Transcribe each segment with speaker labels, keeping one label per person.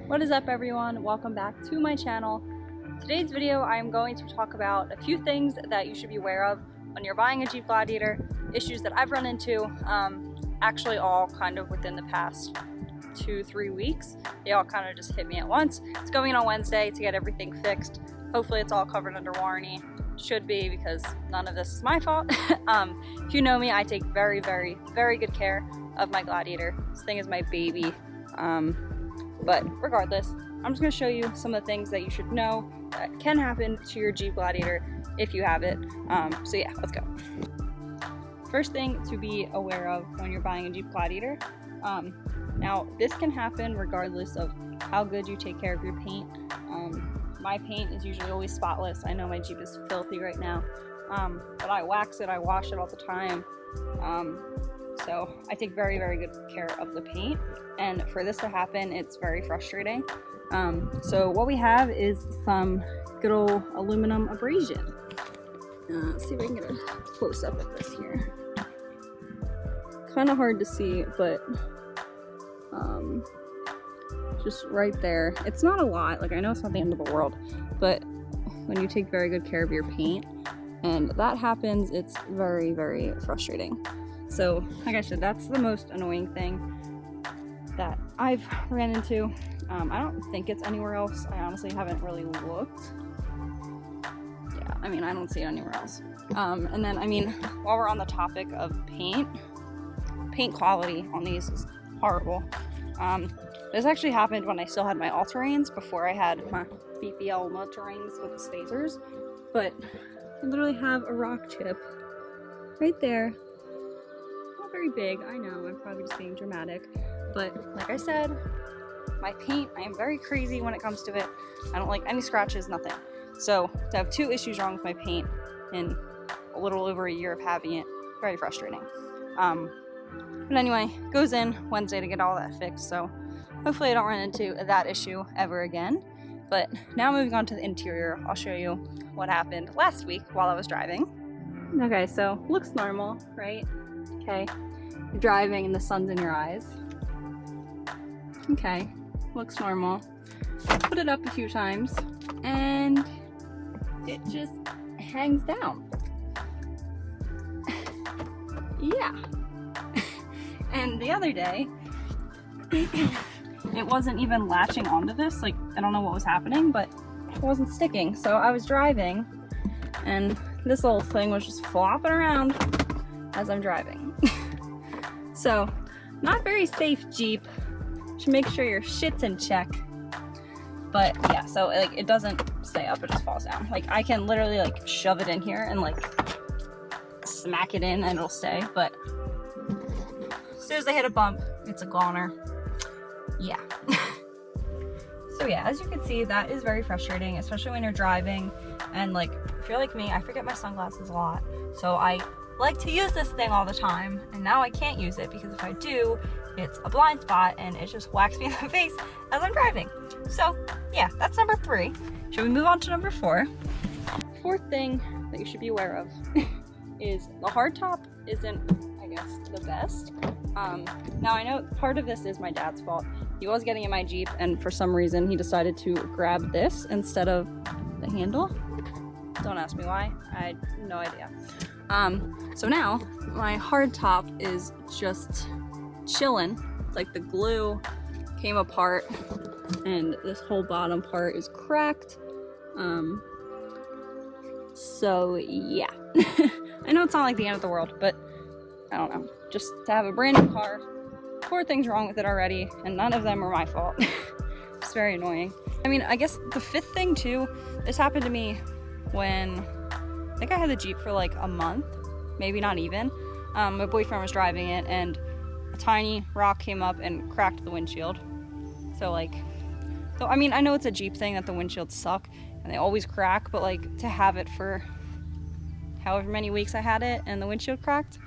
Speaker 1: What is up, everyone? Welcome back to my channel. Today's video I am going to talk about a few things that you should be aware of when you're buying a Jeep Gladiator, issues that I've run into, actually all kind of within the past 2-3 weeks. They all kind of just hit me at once. It's going in on Wednesday to get everything fixed. Hopefully it's all covered under warranty. Should be, because none of this is my fault. If you know me, I take very good care of my Gladiator. This thing is my baby. But regardless, I'm just going to show you some of the things that you should know that can happen to your Jeep Gladiator if you have it. So yeah, let's go. First thing to be aware of when you're buying a Jeep Gladiator, now this can happen regardless of how good you take care of your paint. My paint is usually always spotless. I know my Jeep is filthy right now, but I wax it, I wash it all the time. So I take very good care of the paint, and for this to happen, it's very frustrating. So what we have is some good old aluminum abrasion. Let's see if I can get a close up of this here. Kind of hard to see, but just right there. It's not a lot, like I know it's not the end of the world, but when you take very good care of your paint and that happens, it's very frustrating. So like I said, that's the most annoying thing that I've ran into. I don't think it's anywhere else. I honestly haven't really looked. Yeah, I mean, I don't see it anywhere else. And then, I mean, while we're on the topic of paint quality on these is horrible. This actually happened when I still had my all-terrains, before I had my BPL mud-terrains with the spacers. But I literally have a rock chip right there. Not very big, I know, I'm probably just being dramatic. But like I said, my paint, I am very crazy when it comes to it. I don't like any scratches, nothing. So to have 2 issues wrong with my paint in a little over a year of having it, very frustrating. But anyway, goes in Wednesday to get all that fixed, so hopefully I don't run into that issue ever again. But now moving on to the interior, I'll show you what happened last week while I was driving. Okay, so looks normal, right? Okay, you're driving and the sun's in your eyes. Okay, looks normal. Put it up a few times and it just hangs down. Yeah. And the other day, it wasn't even latching onto this. Like, I don't know what was happening, but it wasn't sticking. So I was driving and this little thing was just flopping around as I'm driving. So, not very safe, Jeep. Should make sure your shit's in check. But yeah, so like it doesn't stay up, it just falls down. Like I can literally like shove it in here and like smack it in and it'll stay, but as soon as I hit a bump, it's a goner. Yeah. So yeah, as you can see, that is very frustrating, especially when you're driving. And like, if you're like me, I forget my sunglasses a lot. So I like to use this thing all the time, and now I can't use it because if I do, it's a blind spot and it just whacks me in the face as I'm driving. So yeah, that's number 3. Should we move on to number 4? Fourth thing that you should be aware of is the hardtop isn't, I guess, the best. Now I know part of this is my dad's fault. He was getting in my Jeep and for some reason he decided to grab this instead of the handle. Don't ask me why, I had no idea. So now my hardtop is just chilling. It's like the glue came apart and this whole bottom part is cracked. So yeah. I know it's not like the end of the world, but I don't know. Just to have a brand new car, 4 things wrong with it already, and none of them are my fault. It's very annoying. I mean, I guess the 5th thing too, this happened to me when I think I had the Jeep for like a month, maybe not even. My boyfriend was driving it and a tiny rock came up and cracked the windshield. So I mean, I know it's a Jeep thing that the windshields suck and they always crack, but like to have it for however many weeks I had it and the windshield cracked,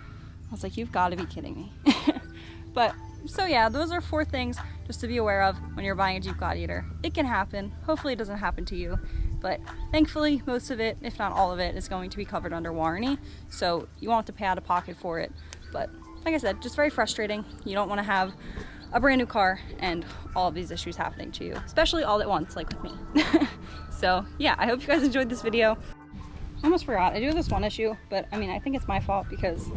Speaker 1: I was like, you've got to be kidding me. But so yeah, those are 4 things just to be aware of when you're buying a Jeep Gladiator. It can happen. Hopefully it doesn't happen to you, but thankfully most of it, if not all of it, is going to be covered under warranty, so you won't have to pay out of pocket for it. But like I said, just very frustrating. You don't want to have a brand new car and all of these issues happening to you, especially all at once, like with me. So yeah, I hope you guys enjoyed this video. I almost forgot, I do have this one issue, but I mean, I think it's my fault because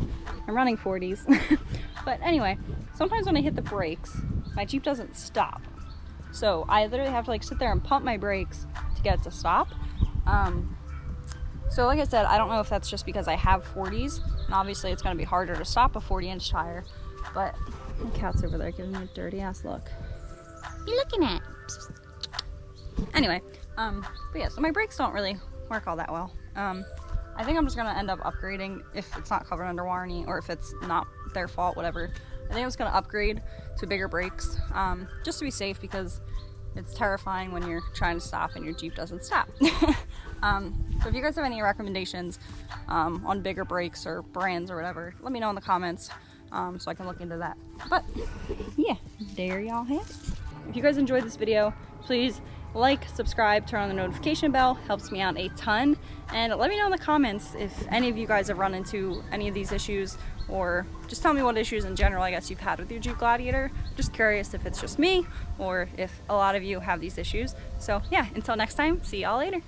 Speaker 1: I'm running 40s. But anyway, sometimes when I hit the brakes, my Jeep doesn't stop. So I literally have to like sit there and pump my brakes to get it to stop. So like I said, I don't know if that's just because I have 40s, and obviously it's gonna be harder to stop a 40-inch tire, but the cat's over there giving me a dirty ass look. What are you looking at? Anyway, but yeah, so my brakes don't really work all that well. I think I'm just gonna end up upgrading if it's not covered under warranty, or if it's not their fault, whatever. I think I'm just gonna upgrade to bigger brakes, just to be safe, because it's terrifying when you're trying to stop and your Jeep doesn't stop. So if you guys have any recommendations on bigger brakes or brands or whatever, let me know in the comments, so I can look into that. But yeah, there y'all have it. If you guys enjoyed this video, please like, subscribe, turn on the notification bell, helps me out a ton. And let me know in the comments if any of you guys have run into any of these issues, or just tell me what issues in general I guess you've had with your Jeep Gladiator. Just curious if it's just me or if a lot of you have these issues. So yeah, until next time, see y'all later.